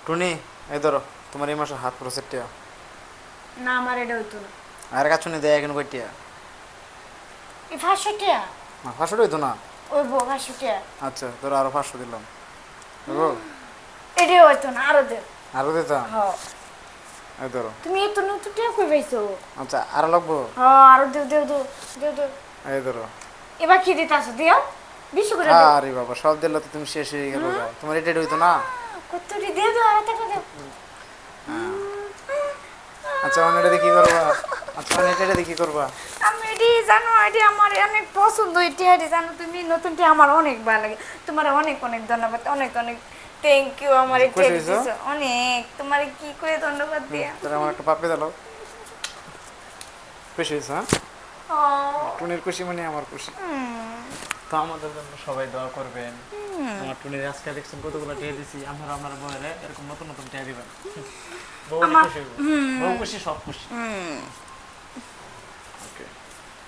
টুনি, এই ধরো তোমার এই মাসে হাত খরচের টিয়া। না আমার এটা হইতো না। আর কাছে নি দেয় এখন কই টিয়া? এই 500 টাকা না 500 হইতো না। ওই বউ 500 টাকা আচ্ছা ধরো আরো 500 দিলাম। বুঝো? এটা হইতো না, আরো দে। আরো দিতাম। হ্যাঁ এই ধরো। তুমি এত নতুন টাকা কই পাইছো? আচ্ছা আরো লাগবো। হ্যাঁ আরো দেও দেও দেও দেও দেও। এই ধরো। এবার কি দিতাছো দিও, বেশি করে দিও। আরে বাবা সব দিলে তো তুমি শেষ হয়ে গেল। তোমার এটা হইতো না। কতটি দিয়ে দাও, আর টাকা দাও। আচ্ছা আমি এটা দিয়ে কি করবা? আচ্ছা আমি এটা দিয়ে কি করবা? আমি এটি জানো, এটি আমার অনেক পছন্দ। এটি এটি জানো তুমি, নতুনটি আমার অনেক ভালো লাগে। তোমার অনেক অনেক ধন্যবাদ, অনেক অনেক থ্যাংক ইউ। আমার এটি খুশি হইছো? দিছো অনেক, তোমার কি করে ধন্যবাদ দিয়া। তাহলে আমার একটা পাপড়ি দাও। খুশি হয়েছে? হ্যাঁ, ও টুনির খুশি মানে আমার খুশি। তো আমাদের জন্য সবাই দোয়া করবেন। আমার টুনির আজকে দেখছেন কতগুলো টিয়া দিছি। আমরা আমার বউরে এরকম নতুন নতুন টিয়া দিবেন। বউ অনেক খুশি হইব। বউ খুশি, সব খুশি।